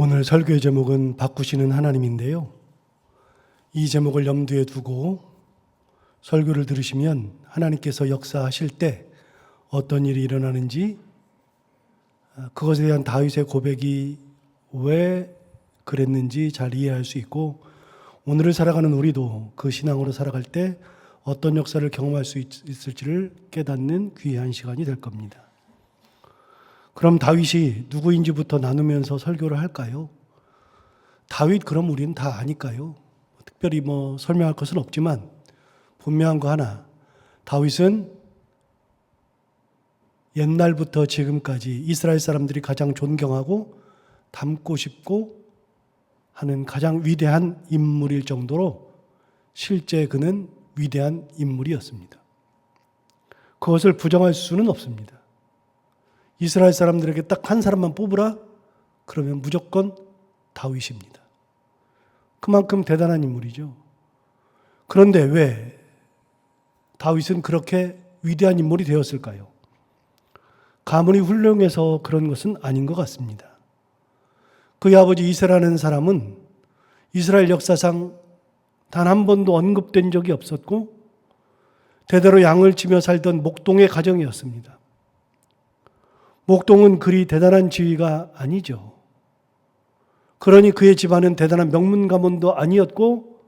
오늘 설교의 제목은 바꾸시는 하나님인데요. 이 제목을 염두에 두고 설교를 들으시면 하나님께서 역사하실 때 어떤 일이 일어나는지, 그것에 대한 다윗의 고백이 왜 그랬는지 잘 이해할 수 있고, 오늘을 살아가는 우리도 그 신앙으로 살아갈 때 어떤 역사를 경험할 수 있을지를 깨닫는 귀한 시간이 될 겁니다. 그럼 다윗이 누구인지부터 나누면서 설교를 할까요? 다윗 그럼 우리는 다 아니까요. 특별히 설명할 것은 없지만 분명한 거 하나, 다윗은 옛날부터 지금까지 이스라엘 사람들이 가장 존경하고 닮고 싶고 하는 가장 위대한 인물일 정도로 실제 그는 위대한 인물이었습니다. 그것을 부정할 수는 없습니다. 이스라엘 사람들에게 딱 한 사람만 뽑으라? 그러면 무조건 다윗입니다. 그만큼 대단한 인물이죠. 그런데 왜 다윗은 그렇게 위대한 인물이 되었을까요? 가문이 훌륭해서 그런 것은 아닌 것 같습니다. 그의 아버지 이새라는 사람은 이스라엘 역사상 단 한 번도 언급된 적이 없었고 대대로 양을 치며 살던 목동의 가정이었습니다. 목동은 그리 대단한 지위가 아니죠. 그러니 그의 집안은 대단한 명문 가문도 아니었고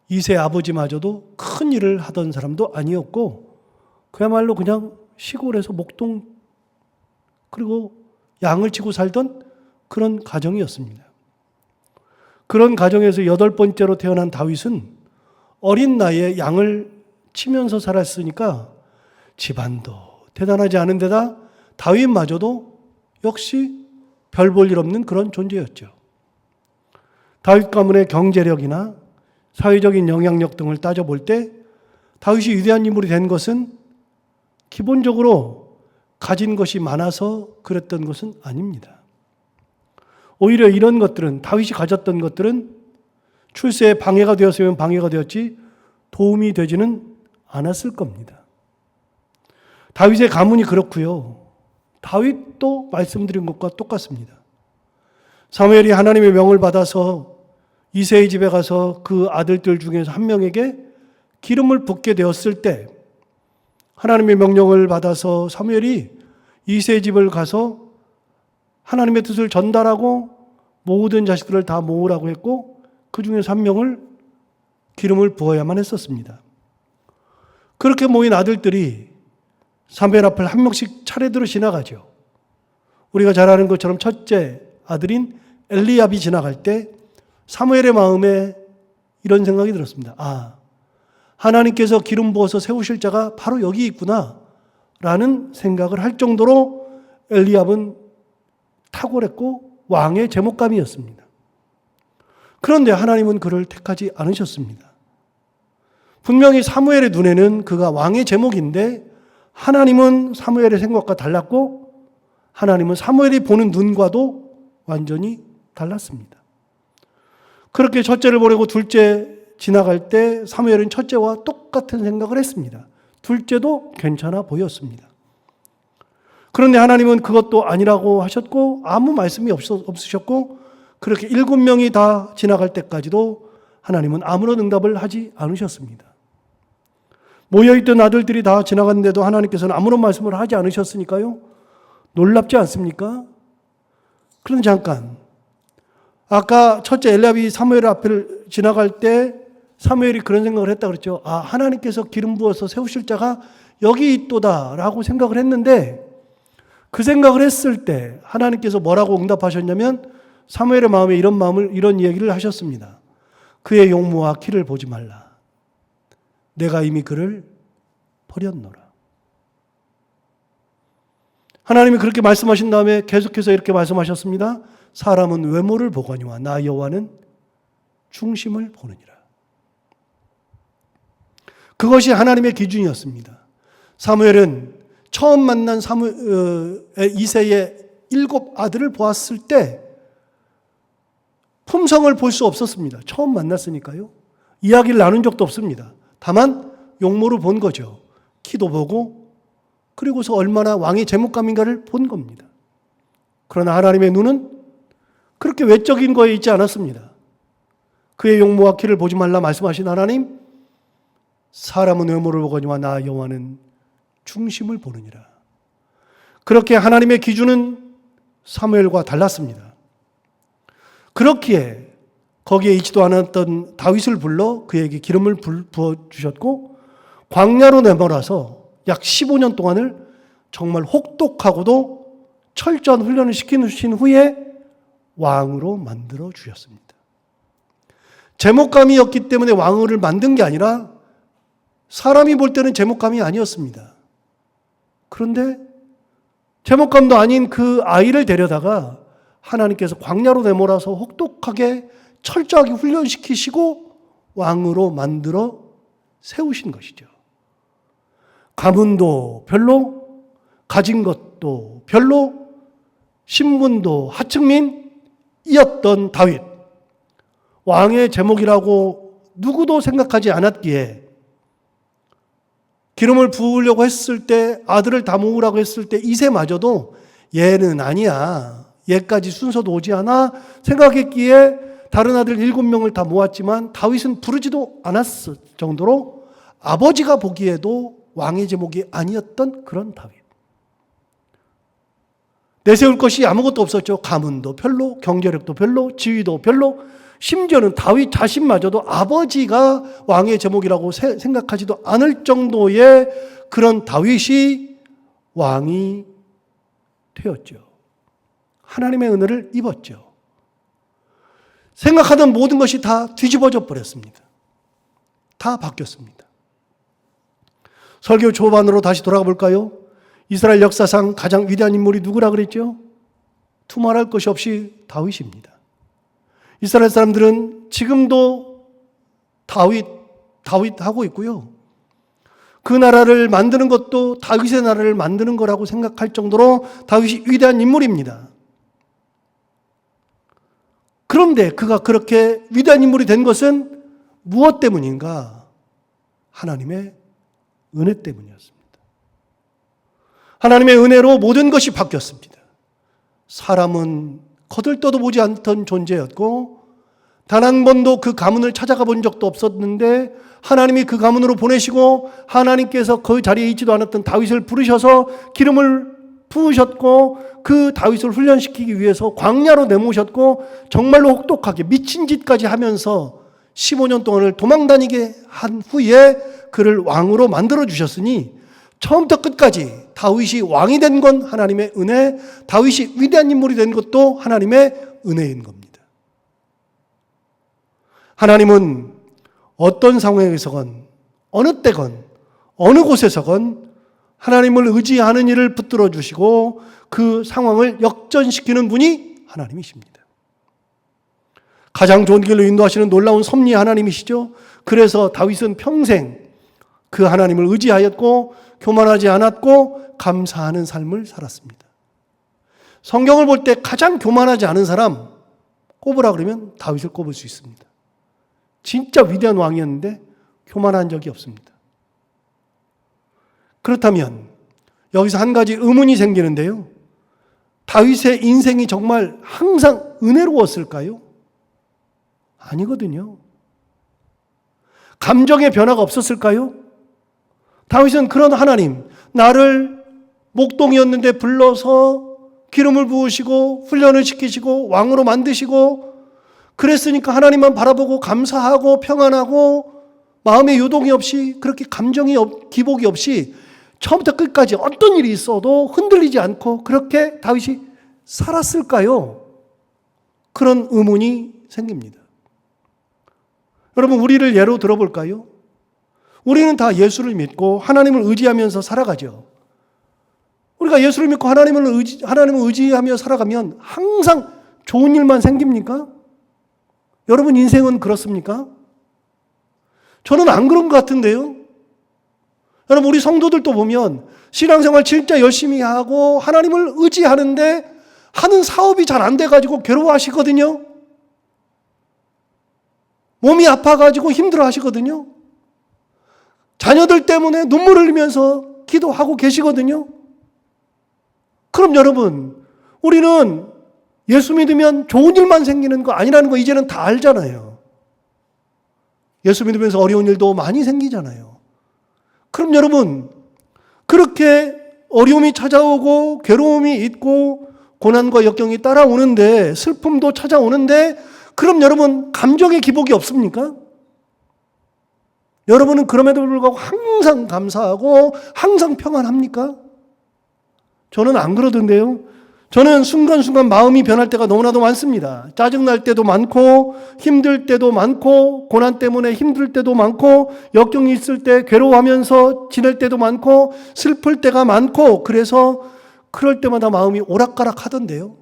이새 아버지마저도 큰 일을 하던 사람도 아니었고 그야말로 그냥 시골에서 목동 그리고 양을 치고 살던 그런 가정이었습니다. 그런 가정에서 8번째로 태어난 다윗은 어린 나이에 양을 치면서 살았으니까 집안도 대단하지 않은 데다 다윗마저도 역시 별 볼 일 없는 그런 존재였죠. 다윗 가문의 경제력이나 사회적인 영향력 등을 따져볼 때 다윗이 위대한 인물이 된 것은 기본적으로 가진 것이 많아서 그랬던 것은 아닙니다. 오히려 이런 것들은, 다윗이 가졌던 것들은 출세에 방해가 되었으면 방해가 되었지 도움이 되지는 않았을 겁니다. 다윗의 가문이 그렇고요. 다윗도 말씀드린 것과 똑같습니다. 사무엘이 하나님의 명을 받아서 이새의 집에 가서 그 아들들 중에서 한 명에게 기름을 붓게 되었을 때 하나님의 명령을 받아서 사무엘이 이새의 집을 가서 하나님의 뜻을 전달하고 모든 자식들을 다 모으라고 했고 그 중에서 한 명을 기름을 부어야만 했었습니다. 그렇게 모인 아들들이 사무엘 앞을 한 명씩 차례대로 지나가죠. 우리가 잘 아는 것처럼 첫째 아들인 엘리압이 지나갈 때 사무엘의 마음에 이런 생각이 들었습니다. 하나님께서 기름 부어서 세우실 자가 바로 여기 있구나 라는 생각을 할 정도로 엘리압은 탁월했고 왕의 제목감이었습니다. 그런데 하나님은 그를 택하지 않으셨습니다. 분명히 사무엘의 눈에는 그가 왕의 제목인데 하나님은 사무엘의 생각과 달랐고 하나님은 사무엘이 보는 눈과도 완전히 달랐습니다. 그렇게 첫째를 보내고 둘째 지나갈 때 사무엘은 첫째와 똑같은 생각을 했습니다. 둘째도 괜찮아 보였습니다. 그런데 하나님은 그것도 아니라고 하셨고 아무 말씀이 없으셨고 그렇게 7명이 다 지나갈 때까지도 하나님은 아무런 응답을 하지 않으셨습니다. 모여있던 아들들이 다 지나갔는데도 하나님께서는 아무런 말씀을 하지 않으셨으니까요. 놀랍지 않습니까? 그런데 잠깐, 아까 첫째 엘리압이 사무엘 앞을 지나갈 때 사무엘이 그런 생각을 했다 그랬죠. 하나님께서 기름 부어서 세우실 자가 여기 있도다 라고 생각을 했는데 그 생각을 했을 때 하나님께서 뭐라고 응답하셨냐면 사무엘의 마음에 이런 이야기를 하셨습니다. 그의 용모와 키를 보지 말라. 내가 이미 그를 버렸노라. 하나님이 그렇게 말씀하신 다음에 계속해서 이렇게 말씀하셨습니다. 사람은 외모를 보거니와 나 여호와는 중심을 보느니라. 그것이 하나님의 기준이었습니다. 사무엘은 처음 만난 이새의 7 아들을 보았을 때 품성을 볼 수 없었습니다. 처음 만났으니까요. 이야기를 나눈 적도 없습니다. 다만 용모를 본 거죠. 키도 보고 그리고서 얼마나 왕의 제목감인가를 본 겁니다. 그러나 하나님의 눈은 그렇게 외적인 거에 있지 않았습니다. 그의 용모와 키를 보지 말라 말씀하신 하나님, 사람은 외모를 보거니와 나 여호와는 중심을 보느니라. 그렇게 하나님의 기준은 사무엘과 달랐습니다. 그렇기에 거기에 있지도 않았던 다윗을 불러 그에게 기름을 부어주셨고 광야로 내몰아서 약 15년 동안을 정말 혹독하고도 철저한 훈련을 시키신 후에 왕으로 만들어 주셨습니다. 제목감이었기 때문에 왕을 만든 게 아니라 사람이 볼 때는 제목감이 아니었습니다. 그런데 제목감도 아닌 그 아이를 데려다가 하나님께서 광야로 내몰아서 혹독하게 철저하게 훈련시키시고 왕으로 만들어 세우신 것이죠. 가문도 별로, 가진 것도 별로, 신분도 하층민이었던 다윗. 왕의 제목이라고 누구도 생각하지 않았기에 기름을 부으려고 했을 때, 아들을 다 모으라고 했을 때 이새마저도 얘는 아니야, 얘까지 순서도 오지 않아 생각했기에 다른 아들 7명을 다 모았지만 다윗은 부르지도 않았을 정도로 아버지가 보기에도 왕의 제목이 아니었던 그런 다윗. 내세울 것이 아무것도 없었죠. 가문도 별로, 경제력도 별로, 지위도 별로, 심지어는 다윗 자신마저도 아버지가 왕의 제목이라고 생각하지도 않을 정도의 그런 다윗이 왕이 되었죠. 하나님의 은혜를 입었죠. 생각하던 모든 것이 다 뒤집어져 버렸습니다. 다 바뀌었습니다. 설교 초반으로 다시 돌아가 볼까요? 이스라엘 역사상 가장 위대한 인물이 누구라 그랬죠? 두말할 것이 없이 다윗입니다. 이스라엘 사람들은 지금도 다윗 하고 있고요. 그 나라를 만드는 것도 다윗의 나라를 만드는 거라고 생각할 정도로 다윗이 위대한 인물입니다. 그런데 그가 그렇게 위대한 인물이 된 것은 무엇 때문인가? 하나님의 은혜 때문이었습니다. 하나님의 은혜로 모든 것이 바뀌었습니다. 사람은 거들떠도 보지 않던 존재였고 단 한 번도 그 가문을 찾아가 본 적도 없었는데 하나님이 그 가문으로 보내시고 하나님께서 그 자리에 있지도 않았던 다윗을 부르셔서 기름을 부으셨고 그 다윗을 훈련시키기 위해서 광야로 내모셨고 정말로 혹독하게 미친 짓까지 하면서 15년 동안을 도망다니게 한 후에 그를 왕으로 만들어 주셨으니 처음부터 끝까지 다윗이 왕이 된 건 하나님의 은혜, 다윗이 위대한 인물이 된 것도 하나님의 은혜인 겁니다. 하나님은 어떤 상황에서건 어느 때건 어느 곳에서건 하나님을 의지하는 일을 붙들어 주시고 그 상황을 역전시키는 분이 하나님이십니다. 가장 좋은 길로 인도하시는 놀라운 섭리 하나님이시죠. 그래서 다윗은 평생 그 하나님을 의지하였고 교만하지 않았고 감사하는 삶을 살았습니다. 성경을 볼 때 가장 교만하지 않은 사람 꼽으라 그러면 다윗을 꼽을 수 있습니다. 진짜 위대한 왕이었는데 교만한 적이 없습니다. 그렇다면 여기서 한 가지 의문이 생기는데요. 다윗의 인생이 정말 항상 은혜로웠을까요? 아니거든요. 감정의 변화가 없었을까요? 다윗은 그런 하나님, 나를 목동이었는데 불러서 기름을 부으시고 훈련을 시키시고 왕으로 만드시고 그랬으니까 하나님만 바라보고 감사하고 평안하고 마음의 요동이 없이 그렇게 감정이 기복이 없이 처음부터 끝까지 어떤 일이 있어도 흔들리지 않고 그렇게 다윗이 살았을까요? 그런 의문이 생깁니다. 여러분, 우리를 예로 들어볼까요? 우리는 다 예수를 믿고 하나님을 의지하면서 살아가죠. 우리가 예수를 믿고 하나님을 의지하며 살아가면 항상 좋은 일만 생깁니까? 여러분 인생은 그렇습니까? 저는 안 그런 것 같은데요. 여러분 우리 성도들도 보면 신앙생활 진짜 열심히 하고 하나님을 의지하는데 하는 사업이 잘 안 돼가지고 괴로워하시거든요. 몸이 아파가지고 힘들어하시거든요. 자녀들 때문에 눈물 흘리면서 기도하고 계시거든요. 그럼 여러분, 우리는 예수 믿으면 좋은 일만 생기는 거 아니라는 거 이제는 다 알잖아요. 예수 믿으면서 어려운 일도 많이 생기잖아요. 그럼 여러분, 그렇게 어려움이 찾아오고 괴로움이 있고 고난과 역경이 따라오는데, 슬픔도 찾아오는데, 그럼 여러분 감정의 기복이 없습니까? 여러분은 그럼에도 불구하고 항상 감사하고 항상 평안합니까? 저는 안 그러던데요. 저는 순간순간 마음이 변할 때가 너무나도 많습니다. 짜증날 때도 많고, 힘들 때도 많고, 고난 때문에 힘들 때도 많고, 역경이 있을 때 괴로워하면서 지낼 때도 많고, 슬플 때가 많고, 그래서 그럴 때마다 마음이 오락가락 하던데요.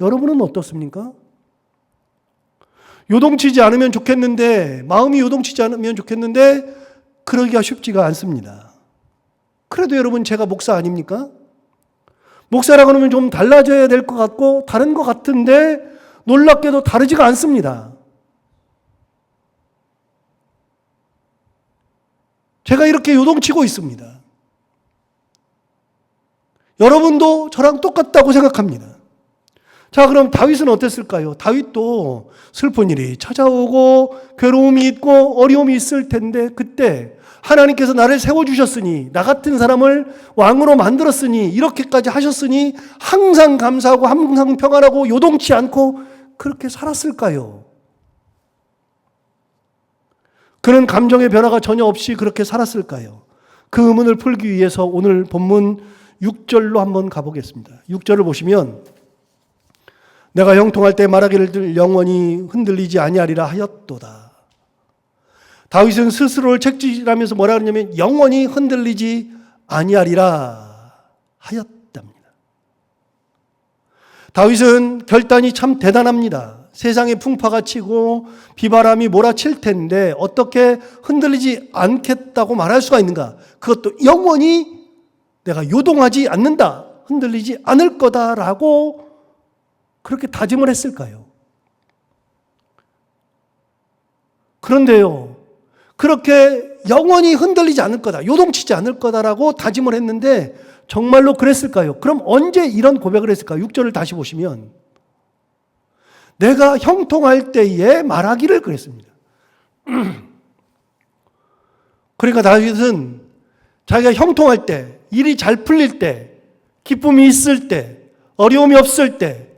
여러분은 어떻습니까? 요동치지 않으면 좋겠는데, 마음이 요동치지 않으면 좋겠는데, 그러기가 쉽지가 않습니다. 그래도 여러분, 제가 목사 아닙니까? 목사라고 하면 좀 달라져야 될 것 같고 다른 것 같은데 놀랍게도 다르지가 않습니다. 제가 이렇게 요동치고 있습니다. 여러분도 저랑 똑같다고 생각합니다. 자, 그럼 다윗은 어땠을까요? 다윗도 슬픈 일이 찾아오고 괴로움이 있고 어려움이 있을 텐데 그때 하나님께서 나를 세워주셨으니, 나 같은 사람을 왕으로 만들었으니, 이렇게까지 하셨으니 항상 감사하고 항상 평안하고 요동치 않고 그렇게 살았을까요? 그는 감정의 변화가 전혀 없이 그렇게 살았을까요? 그 의문을 풀기 위해서 오늘 본문 6절로 한번 가보겠습니다. 6절을 보시면 내가 형통할 때 말하기를 영원히 흔들리지 아니하리라 하였도다. 다윗은 스스로를 책질하면서 뭐라 그러냐면 영원히 흔들리지 아니하리라 하였답니다. 다윗은 결단이 참 대단합니다. 세상에 풍파가 치고 비바람이 몰아칠 텐데 어떻게 흔들리지 않겠다고 말할 수가 있는가? 그것도 영원히 내가 요동하지 않는다, 흔들리지 않을 거다라고 그렇게 다짐을 했을까요? 그런데요, 그렇게 영원히 흔들리지 않을 거다, 요동치지 않을 거다라고 다짐을 했는데 정말로 그랬을까요? 그럼 언제 이런 고백을 했을까요? 6절을 다시 보시면 내가 형통할 때에 말하기를 그랬습니다. 그러니까 다윗은 자기가 형통할 때, 일이 잘 풀릴 때, 기쁨이 있을 때, 어려움이 없을 때,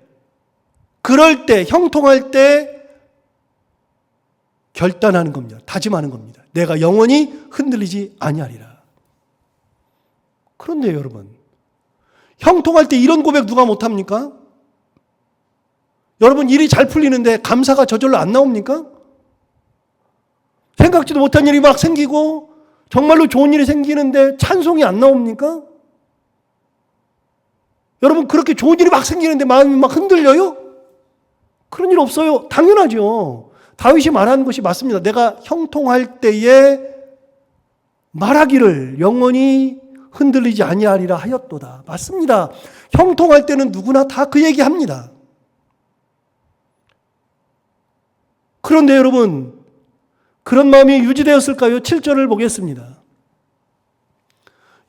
그럴 때, 형통할 때 결단하는 겁니다. 다짐하는 겁니다. 내가 영원히 흔들리지 아니하리라. 그런데 여러분, 형통할 때 이런 고백 누가 못합니까? 여러분, 일이 잘 풀리는데 감사가 저절로 안 나옵니까? 생각지도 못한 일이 막 생기고 정말로 좋은 일이 생기는데 찬송이 안 나옵니까? 여러분, 그렇게 좋은 일이 막 생기는데 마음이 막 흔들려요? 그런 일 없어요. 당연하죠. 다윗이 말하는 것이 맞습니다. 내가 형통할 때에 말하기를 영원히 흔들리지 아니하리라 하였도다. 맞습니다. 형통할 때는 누구나 다 그 얘기합니다. 그런데 여러분, 그런 마음이 유지되었을까요? 7절을 보겠습니다.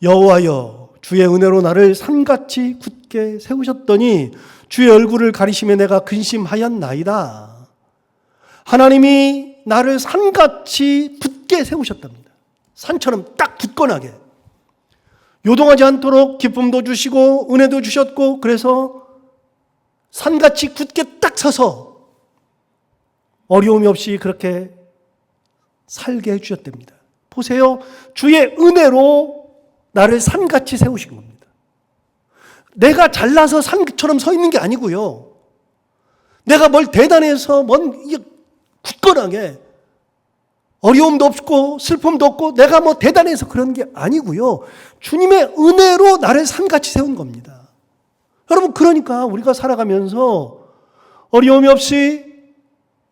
여호와여, 주의 은혜로 나를 산같이 굳게 세우셨더니 주의 얼굴을 가리심에 내가 근심하였나이다. 하나님이 나를 산같이 굳게 세우셨답니다. 산처럼 딱 굳건하게. 요동하지 않도록 기쁨도 주시고 은혜도 주셨고, 그래서 산같이 굳게 딱 서서 어려움이 없이 그렇게 살게 해주셨답니다. 보세요. 주의 은혜로 나를 산같이 세우신 겁니다. 내가 잘나서 산처럼 서 있는 게 아니고요. 내가 뭘 대단해서 굳건하게 어려움도 없고 슬픔도 없고 내가 뭐 대단해서 그런 게 아니고요. 주님의 은혜로 나를 산같이 세운 겁니다. 여러분, 그러니까 우리가 살아가면서 어려움이 없이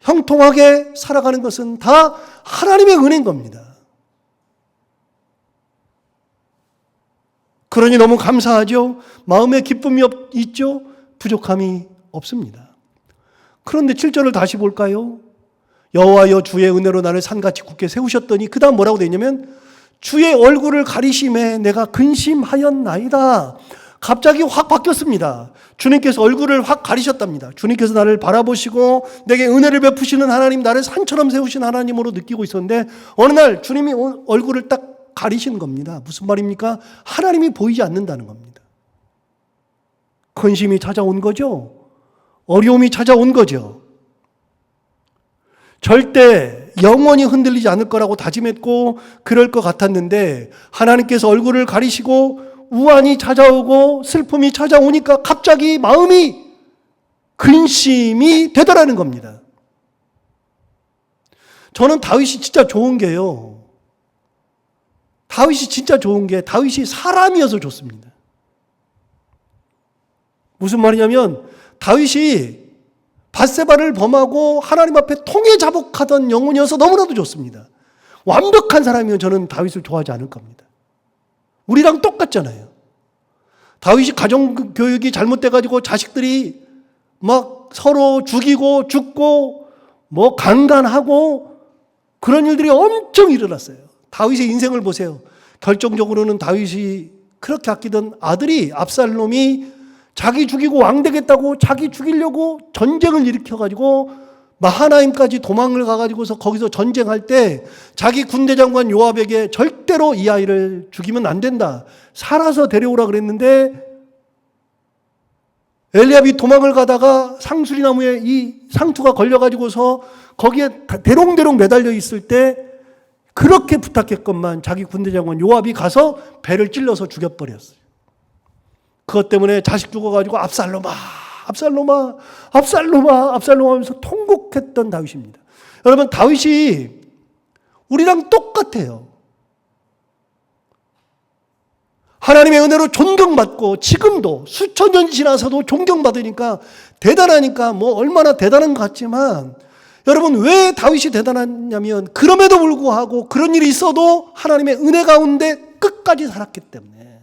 형통하게 살아가는 것은 다 하나님의 은혜인 겁니다. 그러니 너무 감사하죠. 마음에 기쁨이 있죠. 부족함이 없습니다. 그런데 7절을 다시 볼까요? 여호와여, 주의 은혜로 나를 산같이 굳게 세우셨더니 그 다음 뭐라고 되어 있냐면 주의 얼굴을 가리심에 내가 근심하였나이다. 갑자기 확 바뀌었습니다. 주님께서 얼굴을 확 가리셨답니다. 주님께서 나를 바라보시고 내게 은혜를 베푸시는 하나님, 나를 산처럼 세우신 하나님으로 느끼고 있었는데 어느 날 주님이 얼굴을 딱 가리신 겁니다. 무슨 말입니까? 하나님이 보이지 않는다는 겁니다. 근심이 찾아온 거죠. 어려움이 찾아온 거죠. 절대 영원히 흔들리지 않을 거라고 다짐했고 그럴 것 같았는데 하나님께서 얼굴을 가리시고 우환이 찾아오고 슬픔이 찾아오니까 갑자기 마음이 근심이 되더라는 겁니다. 저는 다윗이 진짜 좋은 게요. 다윗이 진짜 좋은 게 다윗이 사람이어서 좋습니다. 무슨 말이냐면 다윗이 밧세바를 범하고 하나님 앞에 통해 자복하던 영혼이어서 너무나도 좋습니다. 완벽한 사람이면 저는 다윗을 좋아하지 않을 겁니다. 우리랑 똑같잖아요. 다윗이 가정교육이 잘못돼가지고 자식들이 막 서로 죽이고 죽고 뭐 강간하고 그런 일들이 엄청 일어났어요. 다윗의 인생을 보세요. 결정적으로는 다윗이 그렇게 아끼던 아들이 압살롬이 자기 죽이고 왕 되겠다고 자기 죽이려고 전쟁을 일으켜가지고 마하나임까지 도망을 가가지고서 거기서 전쟁할 때 자기 군대장관 요압에게 절대로 이 아이를 죽이면 안 된다. 살아서 데려오라 그랬는데 엘리압이 도망을 가다가 상수리나무에 이 상투가 걸려가지고서 거기에 대롱대롱 매달려 있을 때 그렇게 부탁했건만 자기 군대장관 요압이 가서 배를 찔러서 죽여버렸어요. 그것 때문에 자식 죽어가지고 압살롬아 하면서 통곡했던 다윗입니다. 여러분, 다윗이 우리랑 똑같아요. 하나님의 은혜로 존경받고 지금도 수천 년 지나서도 존경받으니까 대단하니까 뭐 얼마나 대단한 것 같지만 여러분, 왜 다윗이 대단하냐면 그럼에도 불구하고 그런 일이 있어도 하나님의 은혜 가운데 끝까지 살았기 때문에.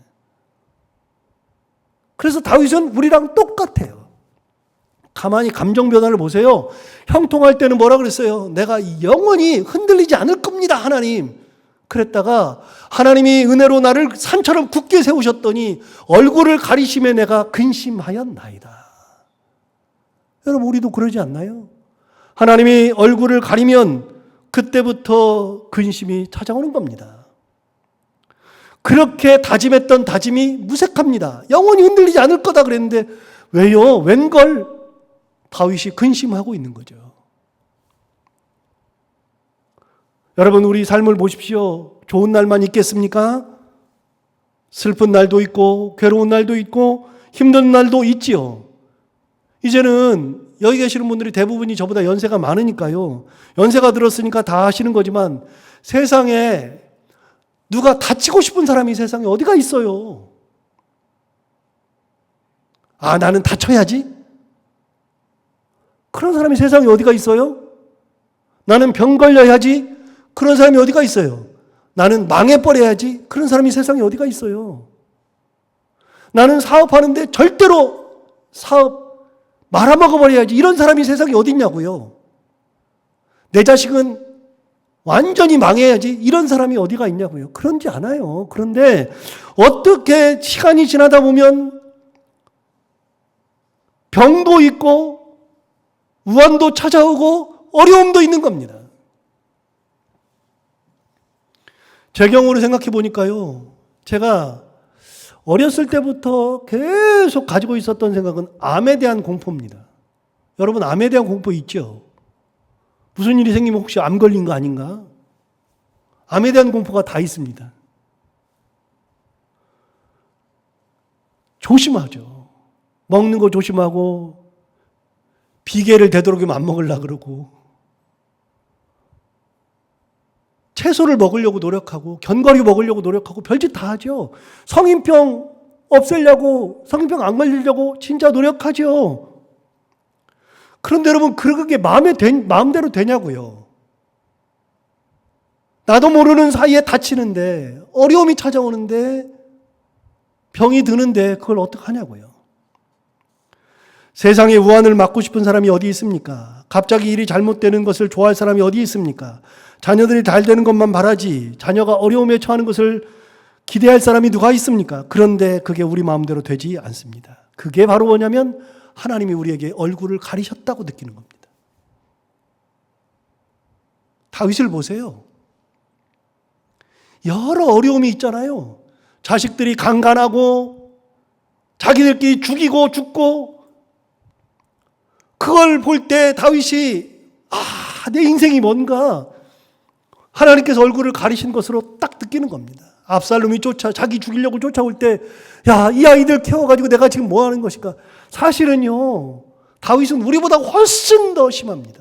그래서 다윗은 우리랑 똑같아요. 가만히 감정 변화를 보세요. 형통할 때는 뭐라 그랬어요? 내가 영원히 흔들리지 않을 겁니다, 하나님. 그랬다가 하나님이 은혜로 나를 산처럼 굳게 세우셨더니 얼굴을 가리심에 내가 근심하였나이다. 여러분, 우리도 그러지 않나요? 하나님이 얼굴을 가리면 그때부터 근심이 찾아오는 겁니다. 그렇게 다짐했던 다짐이 무색합니다. 영원히 흔들리지 않을 거다 그랬는데 왜요? 웬걸 다윗이 근심하고 있는 거죠. 여러분, 우리 삶을 보십시오. 좋은 날만 있겠습니까? 슬픈 날도 있고 괴로운 날도 있고 힘든 날도 있지요. 이제는 여기 계시는 분들이 대부분이 저보다 연세가 많으니까요. 연세가 들었으니까 다 아시는 거지만 세상에 누가 다치고 싶은 사람이 세상에 어디가 있어요? 아, 나는 다쳐야지? 그런 사람이 세상에 어디가 있어요? 나는 병 걸려야지? 그런 사람이 어디가 있어요? 나는 망해버려야지? 그런 사람이 세상에 어디가 있어요? 나는 사업하는데 절대로 사업 말아먹어버려야지? 이런 사람이 세상에 어디 있냐고요? 내 자식은 완전히 망해야지 이런 사람이 어디가 있냐고요. 그런지 않아요. 그런데 어떻게 시간이 지나다 보면 병도 있고 우환도 찾아오고 어려움도 있는 겁니다. 제 경우로 생각해 보니까요. 제가 어렸을 때부터 계속 가지고 있었던 생각은 암에 대한 공포입니다. 여러분, 암에 대한 공포 있죠? 무슨 일이 생기면 혹시 암 걸린 거 아닌가? 암에 대한 공포가 다 있습니다. 조심하죠. 먹는 거 조심하고 비계를 되도록이면 안 먹으려고 그러고 채소를 먹으려고 노력하고 견과류 먹으려고 노력하고 별짓 다 하죠. 성인병 없애려고, 성인병 안 걸리려고 진짜 노력하죠. 그런데 여러분, 그게 마음대로 되냐고요. 나도 모르는 사이에 다치는데, 어려움이 찾아오는데, 병이 드는데 그걸 어떡하냐고요. 세상에 우환을 막고 싶은 사람이 어디 있습니까? 갑자기 일이 잘못되는 것을 좋아할 사람이 어디 있습니까? 자녀들이 잘 되는 것만 바라지 자녀가 어려움에 처하는 것을 기대할 사람이 누가 있습니까? 그런데 그게 우리 마음대로 되지 않습니다. 그게 바로 뭐냐면 하나님이 우리에게 얼굴을 가리셨다고 느끼는 겁니다. 다윗을 보세요. 여러 어려움이 있잖아요. 자식들이 강간하고 자기들끼리 죽이고 죽고, 그걸 볼 때 다윗이 내 인생이 뭔가 하나님께서 얼굴을 가리신 것으로 딱 느끼는 겁니다. 압살롬이 자기 죽이려고 쫓아올 때, 이 아이들 키워가지고 내가 지금 뭐 하는 것인가. 사실은요, 다윗은 우리보다 훨씬 더 심합니다.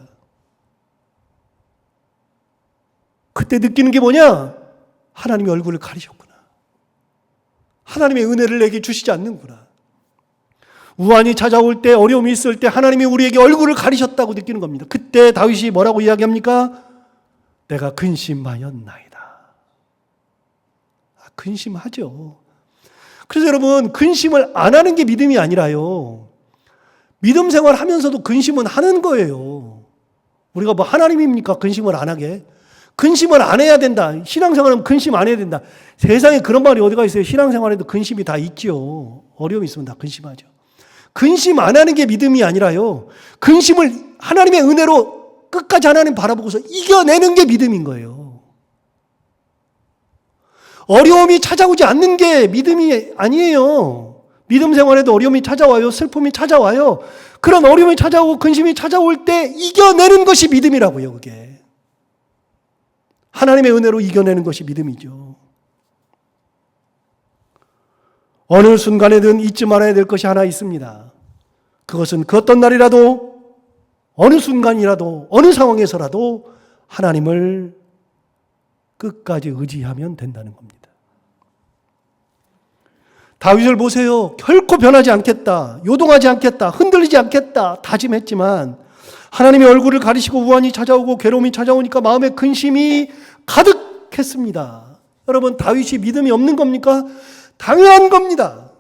그때 느끼는 게 뭐냐? 하나님이 얼굴을 가리셨구나. 하나님의 은혜를 내게 주시지 않는구나. 우환이 찾아올 때, 어려움이 있을 때 하나님이 우리에게 얼굴을 가리셨다고 느끼는 겁니다. 그때 다윗이 뭐라고 이야기합니까? 내가 근심하였나이다. 근심하죠. 그래서 여러분, 근심을 안 하는 게 믿음이 아니라요, 믿음 생활 하면서도 근심은 하는 거예요. 우리가 뭐 하나님입니까? 근심을 안 하게. 근심을 안 해야 된다. 신앙생활은 근심 안 해야 된다. 세상에 그런 말이 어디가 있어요? 신앙생활에도 근심이 다 있죠. 어려움이 있으면 다 근심하죠. 근심 안 하는 게 믿음이 아니라요, 근심을 하나님의 은혜로 끝까지 하나님 바라보고서 이겨내는 게 믿음인 거예요. 어려움이 찾아오지 않는 게 믿음이 아니에요. 믿음 생활에도 어려움이 찾아와요. 슬픔이 찾아와요. 그런 어려움이 찾아오고 근심이 찾아올 때 이겨내는 것이 믿음이라고요. 그게 하나님의 은혜로 이겨내는 것이 믿음이죠. 어느 순간에든 잊지 말아야 될 것이 하나 있습니다. 그것은 그 어떤 날이라도, 어느 순간이라도, 어느 상황에서라도 하나님을 끝까지 의지하면 된다는 겁니다. 다윗을 보세요. 결코 변하지 않겠다, 요동하지 않겠다, 흔들리지 않겠다 다짐했지만 하나님의 얼굴을 가리시고 우환이 찾아오고 괴로움이 찾아오니까 마음에 근심이 가득했습니다. 여러분, 다윗이 믿음이 없는 겁니까? 당연한 겁니다.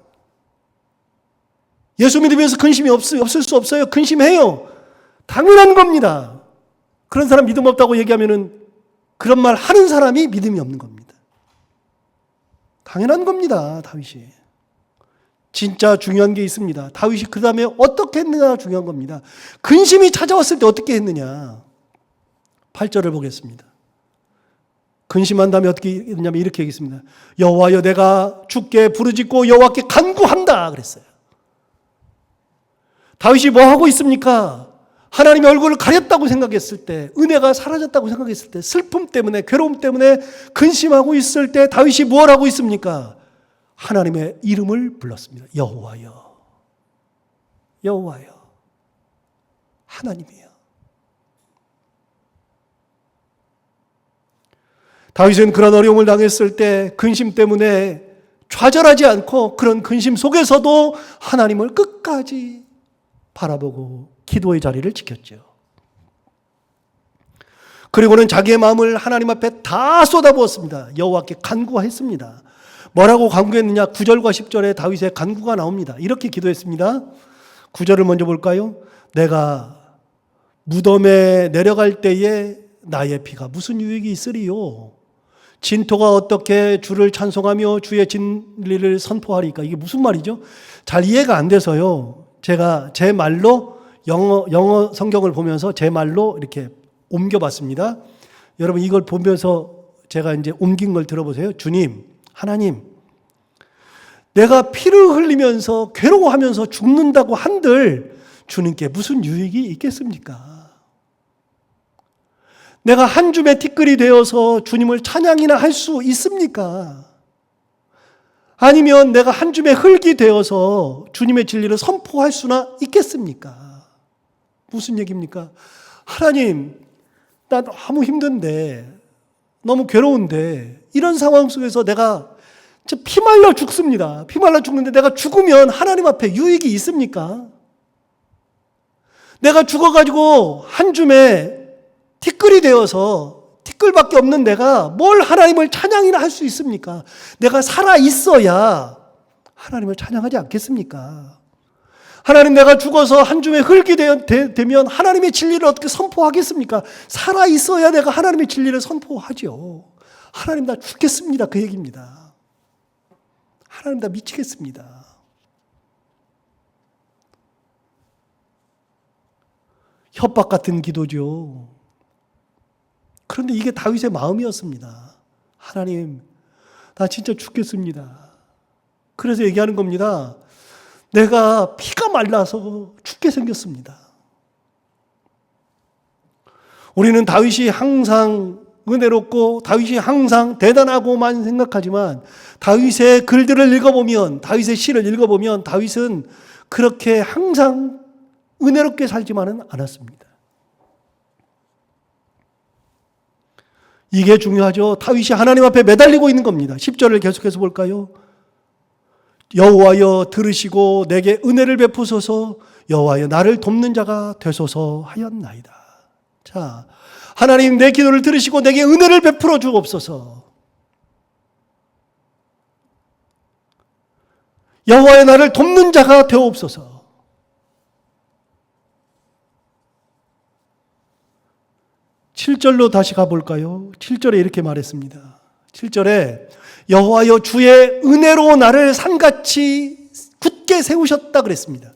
예수 믿으면서 근심이 없을 수 없어요. 근심해요. 당연한 겁니다. 그런 사람 믿음 없다고 얘기하면은 그런 말 하는 사람이 믿음이 없는 겁니다. 당연한 겁니다. 다윗이. 진짜 중요한 게 있습니다. 다윗이 그 다음에 어떻게 했느냐가 중요한 겁니다. 근심이 찾아왔을 때 어떻게 했느냐. 8절을 보겠습니다. 근심한 다음에 어떻게 했냐면 이렇게 얘기했습니다. 여호와여, 내가 주께 부르짖고 여호와께 간구한다 그랬어요. 다윗이 뭐 하고 있습니까? 하나님의 얼굴을 가렸다고 생각했을 때, 은혜가 사라졌다고 생각했을 때, 슬픔 때문에, 괴로움 때문에 근심하고 있을 때 다윗이 뭘 하고 있습니까? 하나님의 이름을 불렀습니다. 여호와여, 여호와여, 하나님이여. 다윗은 그런 어려움을 당했을 때 근심 때문에 좌절하지 않고 그런 근심 속에서도 하나님을 끝까지 바라보고 기도의 자리를 지켰죠. 그리고는 자기의 마음을 하나님 앞에 다 쏟아부었습니다. 여호와께 간구했습니다. 뭐라고 간구했느냐? 9절과 10절에 다윗의 간구가 나옵니다. 이렇게 기도했습니다. 9절을 먼저 볼까요? 내가 무덤에 내려갈 때에 나의 피가 무슨 유익이 있으리요? 진토가 어떻게 주를 찬송하며 주의 진리를 선포하리까? 이게 무슨 말이죠? 잘 이해가 안 돼서요, 제가 제 말로 영어 성경을 보면서 제 말로 이렇게 옮겨봤습니다. 여러분, 이걸 보면서 제가 이제 옮긴 걸 들어보세요. 주님, 하나님, 내가 피를 흘리면서 괴로워하면서 죽는다고 한들 주님께 무슨 유익이 있겠습니까? 내가 한 줌의 티끌이 되어서 주님을 찬양이나 할 수 있습니까? 아니면 내가 한 줌의 흙이 되어서 주님의 진리를 선포할 수나 있겠습니까? 무슨 얘기입니까? 하나님, 나 너무 힘든데, 너무 괴로운데, 이런 상황 속에서 내가 피말라 죽습니다. 피말라 죽는데 내가 죽으면 하나님 앞에 유익이 있습니까? 내가 죽어가지고 한 줌의 티끌이 되어서 티끌밖에 없는 내가 뭘 하나님을 찬양이나 할 수 있습니까? 내가 살아 있어야 하나님을 찬양하지 않겠습니까? 하나님, 내가 죽어서 한 줌의 흙이 되면 하나님의 진리를 어떻게 선포하겠습니까? 살아 있어야 내가 하나님의 진리를 선포하죠. 하나님, 나 죽겠습니다. 그 얘기입니다. 하나님 나 미치겠습니다. 협박 같은 기도죠. 그런데 이게 다윗의 마음이었습니다. 하나님, 나 진짜 죽겠습니다. 그래서 얘기하는 겁니다. 내가 피가 말라서 죽게 생겼습니다. 우리는 다윗이 항상 은혜롭고 다윗이 항상 대단하고만 생각하지만 다윗의 글들을 읽어보면, 다윗의 시를 읽어보면 다윗은 그렇게 항상 은혜롭게 살지만은 않았습니다. 이게 중요하죠. 다윗이 하나님 앞에 매달리고 있는 겁니다. 10절을 계속해서 볼까요? 여호와여 들으시고 내게 은혜를 베푸소서, 여호와여 나를 돕는 자가 되소서 하였나이다. 자, 하나님 내 기도를 들으시고 내게 은혜를 베풀어 주옵소서. 여호와여 나를 돕는 자가 되옵소서. 7절로 다시 가볼까요? 7절에 이렇게 말했습니다. 7절에 여호와여 주의 은혜로 나를 산같이 굳게 세우셨다 그랬습니다.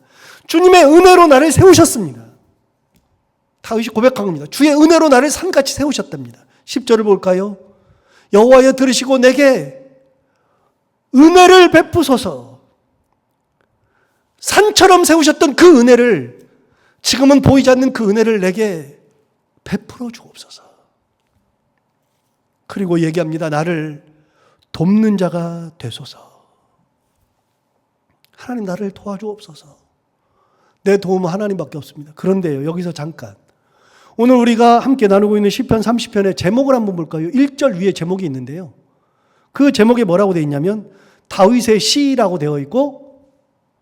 주님의 은혜로 나를 세우셨습니다. 다윗이 고백한 겁니다. 주의 은혜로 나를 산같이 세우셨답니다. 10절을 볼까요? 여호와여 들으시고 내게 은혜를 베푸소서. 산처럼 세우셨던 그 은혜를, 지금은 보이지 않는 그 은혜를 내게 베풀어 주옵소서. 그리고 얘기합니다. 나를 돕는 자가 되소서. 하나님 나를 도와주옵소서. 내 도움은 하나님밖에 없습니다. 그런데요, 여기서 잠깐, 오늘 우리가 함께 나누고 있는 시편 30편의 제목을 한번 볼까요? 1절 위에 제목이 있는데요, 그 제목에 뭐라고 되어 있냐면 다윗의 시라고 되어 있고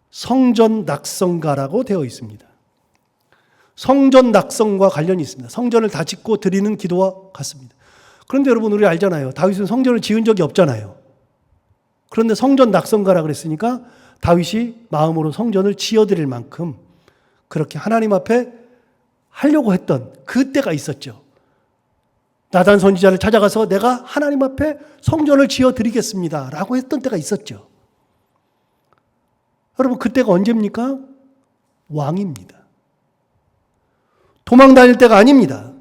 성전 낙성가라고 되어 있습니다. 성전 낙성과 관련이 있습니다. 성전을 다 짓고 드리는 기도와 같습니다. 그런데 여러분, 우리 알잖아요. 다윗은 성전을 지은 적이 없잖아요. 그런데 성전 낙성가라 그랬으니까 다윗이 마음으로 성전을 지어드릴 만큼 그렇게 하나님 앞에 하려고 했던 그때가 있었죠. 나단 선지자를 찾아가서 내가 하나님 앞에 성전을 지어드리겠습니다 라고 했던 때가 있었죠. 여러분, 그때가 언제입니까? 왕입니다. 도망 다닐 때가 아닙니다.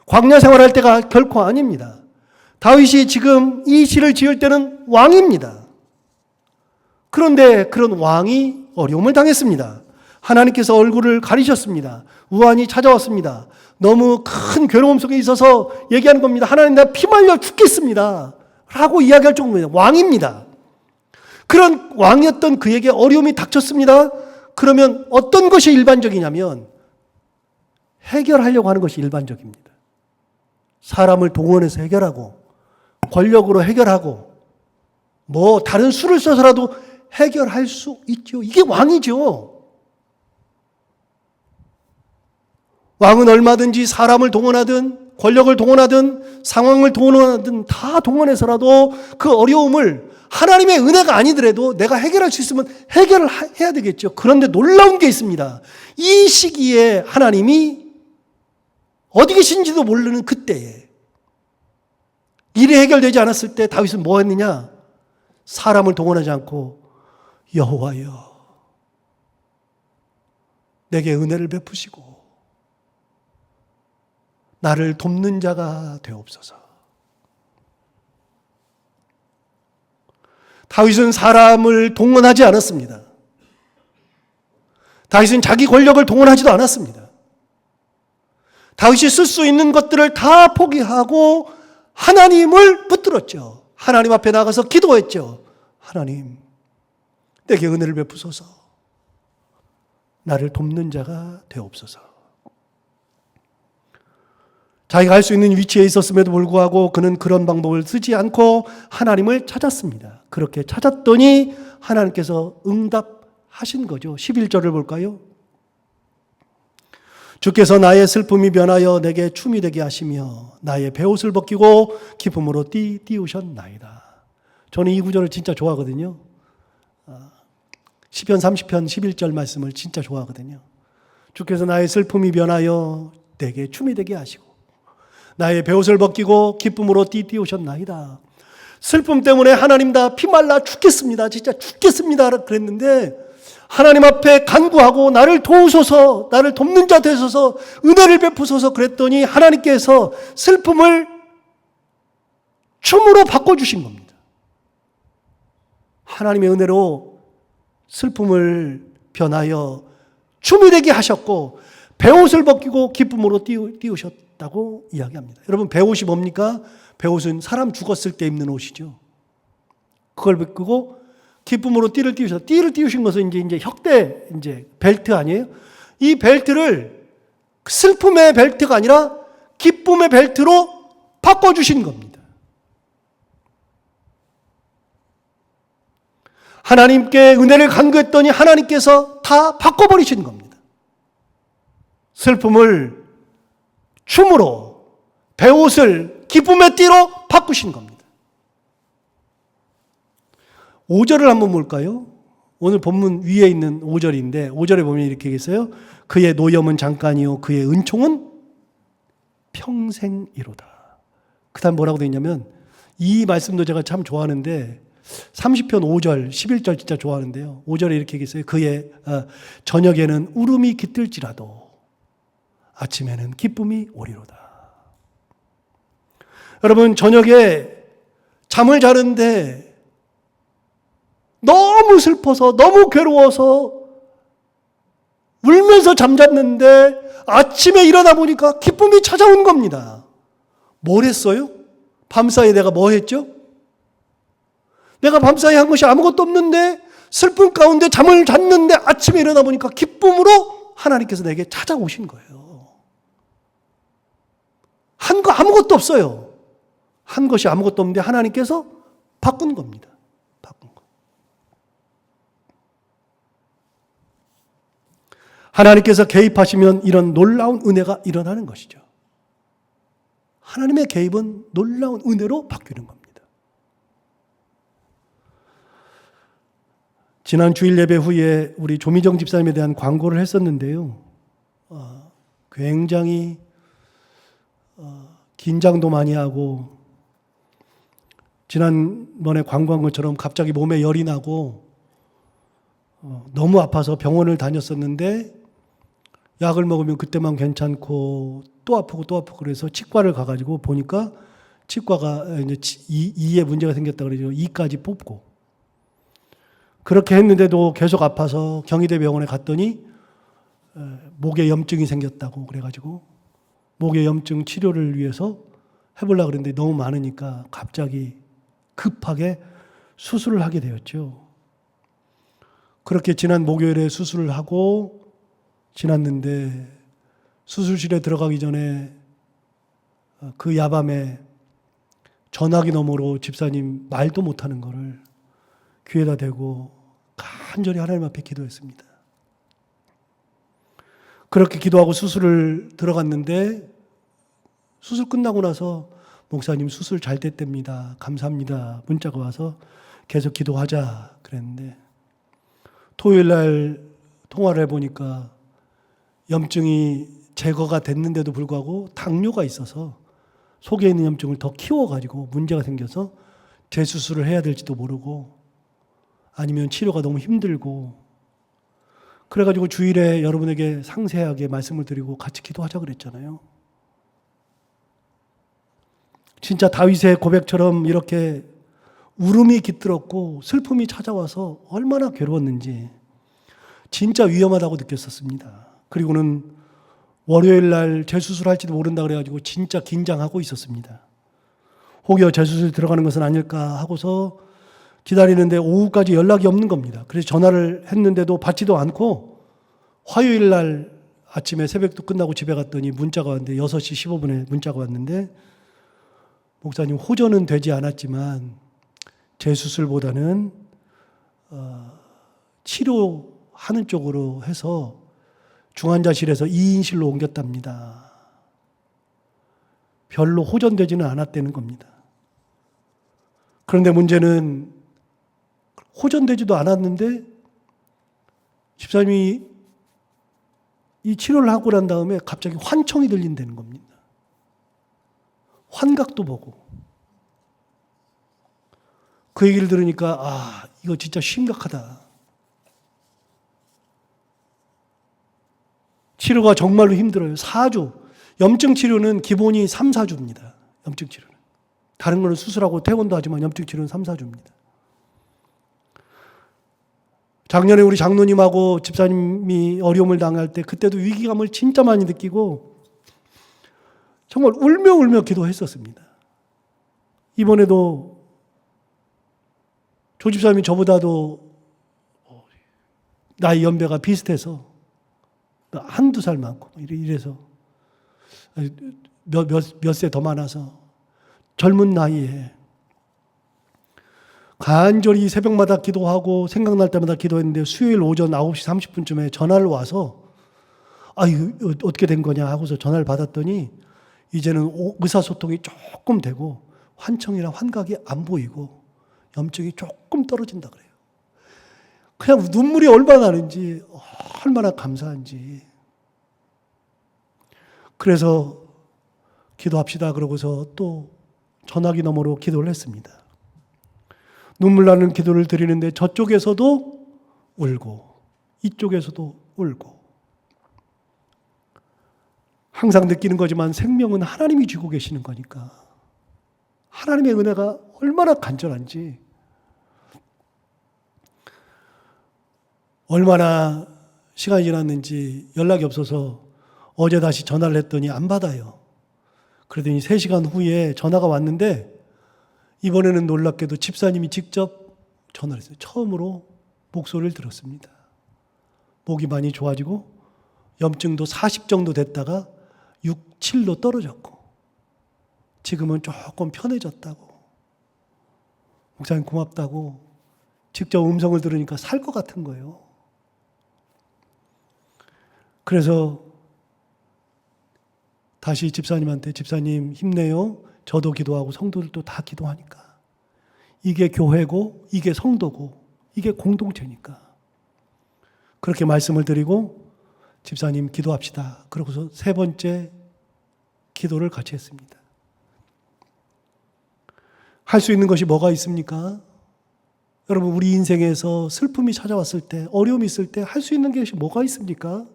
광야 생활할 때가 결코 아닙니다. 다윗이 지금 이 시를 지을 때는 왕입니다. 그런데 그런 왕이 어려움을 당했습니다. 하나님께서 얼굴을 가리셨습니다. 우환이 찾아왔습니다. 너무 큰 괴로움 속에 있어서 얘기하는 겁니다. 하나님, 나 피말려 죽겠습니다 라고 이야기할 정도입니다. 왕입니다. 그런 왕이었던 그에게 어려움이 닥쳤습니다. 그러면 어떤 것이 일반적이냐면 해결하려고 하는 것이 일반적입니다. 사람을 동원해서 해결하고 권력으로 해결하고 뭐 다른 수를 써서라도 해결할 수 있죠. 이게 왕이죠. 왕은 얼마든지 사람을 동원하든 권력을 동원하든 상황을 동원하든 다 동원해서라도 그 어려움을 하나님의 은혜가 아니더라도 내가 해결할 수 있으면 해결을 해야 되겠죠. 그런데 놀라운 게 있습니다. 이 시기에 하나님이 어디 계신지도 모르는 그때에 일이 해결되지 않았을 때 다윗은 뭐 했느냐? 사람을 동원하지 않고 여호와여 내게 은혜를 베푸시고 나를 돕는 자가 되옵소서. 다윗은 사람을 동원하지 않았습니다. 다윗은 자기 권력을 동원하지도 않았습니다. 다윗이 쓸 수 있는 것들을 다 포기하고 하나님을 붙들었죠. 하나님 앞에 나가서 기도했죠. 하나님, 내게 은혜를 베푸소서. 나를 돕는 자가 되옵소서. 자기가 할 수 있는 위치에 있었음에도 불구하고 그는 그런 방법을 쓰지 않고 하나님을 찾았습니다. 그렇게 찾았더니 하나님께서 응답하신 거죠. 11절을 볼까요? 주께서 나의 슬픔이 변하여 내게 춤이 되게 하시며 나의 베옷을 벗기고 기쁨으로 띄우셨나이다. 저는 이 구절을 진짜 좋아하거든요. 시편 30편 11절 말씀을 진짜 좋아하거든요. 주께서 나의 슬픔이 변하여 내게 춤이 되게 하시고 나의 베옷을 벗기고 기쁨으로 띄우셨나이다. 슬픔 때문에 하나님 다 피말라 죽겠습니다. 진짜 죽겠습니다. 그랬는데 하나님 앞에 간구하고 나를 도우소서, 나를 돕는 자 되소서, 은혜를 베푸소서 그랬더니 하나님께서 슬픔을 춤으로 바꿔주신 겁니다. 하나님의 은혜로 슬픔을 변하여 춤이 되게 하셨고 베옷을 벗기고 기쁨으로 띄우셨다고 이야기합니다. 여러분, 베옷이 뭡니까? 베옷은 사람 죽었을 때 입는 옷이죠. 그걸 벗기고 기쁨으로 띠를 띄우셨다. 띠를 띄우신 것은 이제 혁대 벨트 아니에요? 이 벨트를 슬픔의 벨트가 아니라 기쁨의 벨트로 바꿔주신 겁니다. 하나님께 은혜를 간구했더니 하나님께서 다 바꿔버리신 겁니다. 슬픔을 춤으로, 베옷을 기쁨의 띠로 바꾸신 겁니다. 5절을 한번 볼까요? 오늘 본문 위에 있는 5절인데 5절에 보면 이렇게 있어요. 그의 노염은 잠깐이요 그의 은총은 평생이로다. 그 다음 뭐라고 되어 있냐면, 이 말씀도 제가 참 좋아하는데 30편 5절 11절 진짜 좋아하는데요. 5절에 이렇게 있어요. 그의 저녁에는 울음이 깃들지라도 아침에는 기쁨이 오리로다. 여러분, 저녁에 잠을 자는데 너무 슬퍼서 너무 괴로워서 울면서 잠잤는데 아침에 일어나 보니까 기쁨이 찾아온 겁니다. 뭘 했어요? 밤사이에 내가 뭐 했죠? 내가 밤사이에 한 것이 아무것도 없는데 슬픔 가운데 잠을 잤는데 아침에 일어나 보니까 기쁨으로 하나님께서 내게 찾아오신 거예요. 한 거 아무것도 없어요. 한 것이 아무것도 없는데 하나님께서 바꾼 겁니다. 바꾼 거. 하나님께서 개입하시면 이런 놀라운 은혜가 일어나는 것이죠. 하나님의 개입은 놀라운 은혜로 바뀌는 겁니다. 지난 주일 예배 후에 우리 조미정 집사님에 대한 광고를 했었는데요. 굉장히 긴장도 많이 하고 지난번에 광고한 것처럼 갑자기 몸에 열이 나고 너무 아파서 병원을 다녔었는데 약을 먹으면 그때만 괜찮고 또 아프고 또 아프고 그래서 치과를 가가지고 보니까 치과가 이제 이에 문제가 생겼다 그래서 이까지 뽑고 그렇게 했는데도 계속 아파서 경희대 병원에 갔더니 목에 염증이 생겼다고 그래가지고 목의 염증 치료를 위해서 해보려고 그랬는데 너무 많으니까 갑자기 급하게 수술을 하게 되었죠. 그렇게 지난 목요일에 수술을 하고 지났는데 수술실에 들어가기 전에 그 야밤에 전화기 너머로 집사님 말도 못하는 거를 귀에다 대고 간절히 하나님 앞에 기도했습니다. 그렇게 기도하고 수술을 들어갔는데 수술 끝나고 나서 목사님 수술 잘 됐답니다. 감사합니다. 문자가 와서 계속 기도하자 그랬는데 토요일 날 통화를 해보니까 염증이 제거가 됐는데도 불구하고 당뇨가 있어서 속에 있는 염증을 더 키워가지고 문제가 생겨서 재수술을 해야 될지도 모르고 아니면 치료가 너무 힘들고 그래가지고 주일에 여러분에게 상세하게 말씀을 드리고 같이 기도하자 그랬잖아요. 진짜 다윗의 고백처럼 이렇게 울음이 깃들었고 슬픔이 찾아와서 얼마나 괴로웠는지 진짜 위험하다고 느꼈었습니다. 그리고는 월요일 날 재수술할지도 모른다 그래가지고 진짜 긴장하고 있었습니다. 혹여 재수술 들어가는 것은 아닐까 하고서 기다리는데 오후까지 연락이 없는 겁니다. 그래서 전화를 했는데도 받지도 않고 화요일 날 아침에 새벽도 끝나고 집에 갔더니 문자가 왔는데 6시 15분에 문자가 왔는데 목사님 호전은 되지 않았지만 재수술보다는 치료하는 쪽으로 해서 중환자실에서 2인실로 옮겼답니다. 별로 호전되지는 않았다는 겁니다. 그런데 문제는 호전되지도 않았는데 집사님이 이 치료를 하고 난 다음에 갑자기 환청이 들린다는 겁니다. 환각도 보고. 그 얘기를 들으니까 이거 진짜 심각하다. 치료가 정말로 힘들어요. 4주. 염증 치료는 기본이 3, 4주입니다. 염증 치료는. 다른 거는 수술하고 퇴원도 하지만 염증 치료는 3, 4주입니다. 작년에 우리 장로님하고 집사님이 어려움을 당할 때 그때도 위기감을 진짜 많이 느끼고 정말 울며 기도했었습니다. 이번에도 조 집사님이 저보다도 나이 연배가 비슷해서 한두 살 많고 이래서 몇 세 더 많아서 젊은 나이에 간절히 새벽마다 기도하고 생각날 때마다 기도했는데 수요일 오전 9시 30분쯤에 전화를 와서 이거 어떻게 된 거냐 하고서 전화를 받았더니 이제는 의사소통이 조금 되고 환청이나 환각이 안 보이고 염증이 조금 떨어진다 그래요. 그냥 눈물이 얼마나 나는지, 얼마나 감사한지. 그래서 기도합시다 그러고서 또 전화기 너머로 기도를 했습니다. 눈물 나는 기도를 드리는데 저쪽에서도 울고 이쪽에서도 울고, 항상 느끼는 거지만 생명은 하나님이 쥐고 계시는 거니까 하나님의 은혜가 얼마나 간절한지, 얼마나 시간이 지났는지 연락이 없어서 어제 다시 전화를 했더니 안 받아요. 그러더니 3시간 후에 전화가 왔는데 이번에는 놀랍게도 집사님이 직접 전화를 했어요. 처음으로 목소리를 들었습니다. 목이 많이 좋아지고 염증도 40 정도 됐다가 6, 7로 떨어졌고 지금은 조금 편해졌다고, 목사님 고맙다고 직접 음성을 들으니까 살 것 같은 거예요. 그래서 다시 집사님한테, 집사님 힘내요. 저도 기도하고 성도들도 다 기도하니까. 이게 교회고 이게 성도고 이게 공동체니까. 그렇게 말씀을 드리고 집사님 기도합시다. 그러고서 3번째 기도를 같이 했습니다. 할 수 있는 것이 뭐가 있습니까? 여러분, 우리 인생에서 슬픔이 찾아왔을 때, 어려움이 있을 때 할 수 있는 것이 뭐가 있습니까?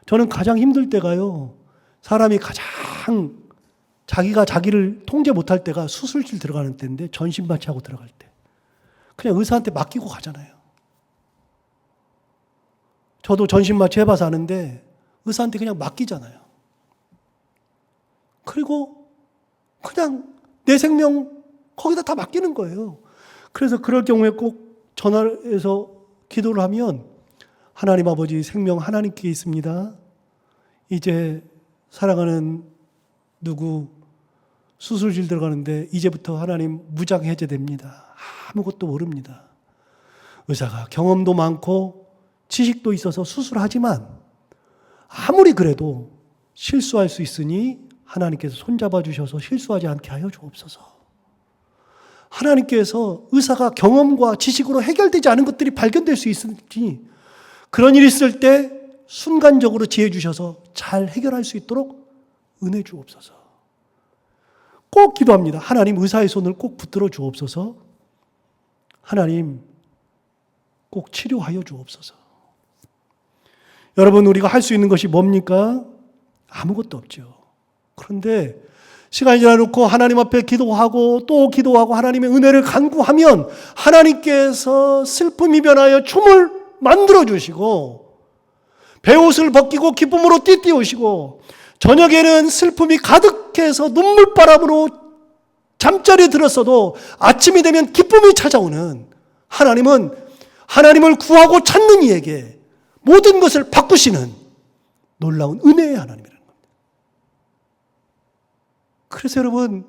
저는 가장 힘들 때가요, 사람이 가장 자기가 자기를 통제 못할 때가 수술실 들어가는 때인데, 전신마취하고 들어갈 때 그냥 의사한테 맡기고 가잖아요. 저도 전신마취 해봐서 아는데 의사한테 그냥 맡기잖아요. 그리고 그냥 내 생명 거기다 다 맡기는 거예요. 그래서 그럴 경우에 꼭 전화해서 기도를 하면, 하나님 아버지, 생명 하나님께 있습니다. 이제 사랑하는 누구 수술실 들어가는데 이제부터 하나님 무장 해제됩니다. 아무것도 모릅니다. 의사가 경험도 많고 지식도 있어서 수술하지만 아무리 그래도 실수할 수 있으니 하나님께서 손잡아 주셔서 실수하지 않게 하여 주옵소서. 하나님께서 의사가 경험과 지식으로 해결되지 않은 것들이 발견될 수 있으니 그런 일이 있을 때 순간적으로 지혜 주셔서 잘 해결할 수 있도록 은혜 주옵소서. 꼭 기도합니다. 하나님, 의사의 손을 꼭 붙들어 주옵소서. 하나님, 꼭 치료하여 주옵소서. 여러분, 우리가 할 수 있는 것이 뭡니까? 아무것도 없죠. 그런데 시간이 지나놓고 하나님 앞에 기도하고 또 기도하고 하나님의 은혜를 간구하면 하나님께서 슬픔이 변하여 춤을 만들어 주시고, 베옷을 벗기고 기쁨으로 띠띠우시고, 저녁에는 슬픔이 가득해서 눈물바람으로 잠자리에 들었어도 아침이 되면 기쁨이 찾아오는 하나님은, 하나님을 구하고 찾는 이에게 모든 것을 바꾸시는 놀라운 은혜의 하나님이라는 겁니다. 그래서 여러분,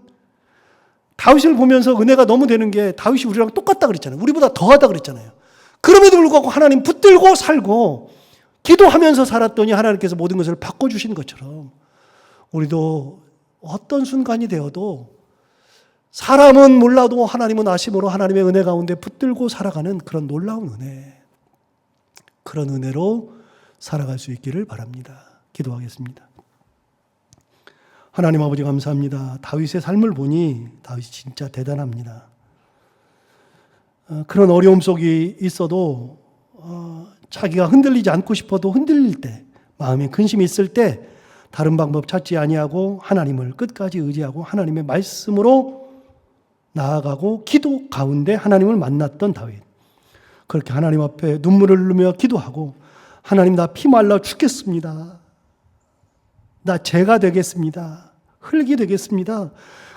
다윗을 보면서 은혜가 너무 되는 게, 다윗이 우리랑 똑같다 그랬잖아요. 우리보다 더하다 그랬잖아요. 그럼에도 불구하고 하나님 붙들고 살고 기도하면서 살았더니 하나님께서 모든 것을 바꿔주신 것처럼 우리도 어떤 순간이 되어도 사람은 몰라도 하나님은 아심으로 하나님의 은혜 가운데 붙들고 살아가는 그런 놀라운 은혜, 그런 은혜로 살아갈 수 있기를 바랍니다. 기도하겠습니다. 하나님 아버지, 감사합니다. 다윗의 삶을 보니 다윗이 진짜 대단합니다. 그런 어려움 속에 있어도 자기가 흔들리지 않고 싶어도 흔들릴 때, 마음에 근심이 있을 때 다른 방법 찾지 아니하고 하나님을 끝까지 의지하고 하나님의 말씀으로 나아가고 기도 가운데 하나님을 만났던 다윗. 그렇게 하나님 앞에 눈물을 흘리며 기도하고, 하나님, 나 피 말라 죽겠습니다. 나 죄가 되겠습니다. 흙이 되겠습니다.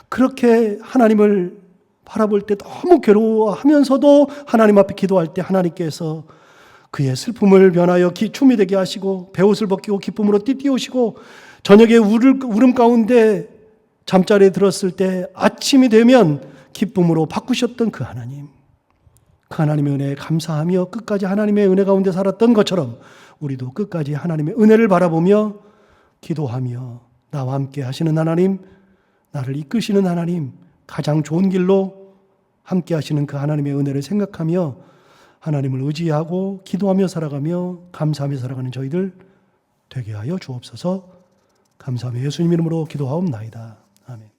그렇게 하나님을 바라볼 때 너무 괴로워하면서도 하나님 앞에 기도할 때 하나님께서 그의 슬픔을 변하여 춤이 되게 하시고, 베옷을 벗기고 기쁨으로 띠띠우시고, 저녁에 울음 가운데 잠자리에 들었을 때 아침이 되면 기쁨으로 바꾸셨던 그 하나님, 그 하나님의 은혜에 감사하며 끝까지 하나님의 은혜 가운데 살았던 것처럼 우리도 끝까지 하나님의 은혜를 바라보며 기도하며, 나와 함께 하시는 하나님, 나를 이끄시는 하나님, 가장 좋은 길로 함께 하시는 그 하나님의 은혜를 생각하며 하나님을 의지하고 기도하며 살아가며 감사하며 살아가는 저희들 되게 하여 주옵소서. 감사하며 예수님 이름으로 기도하옵나이다. 아멘.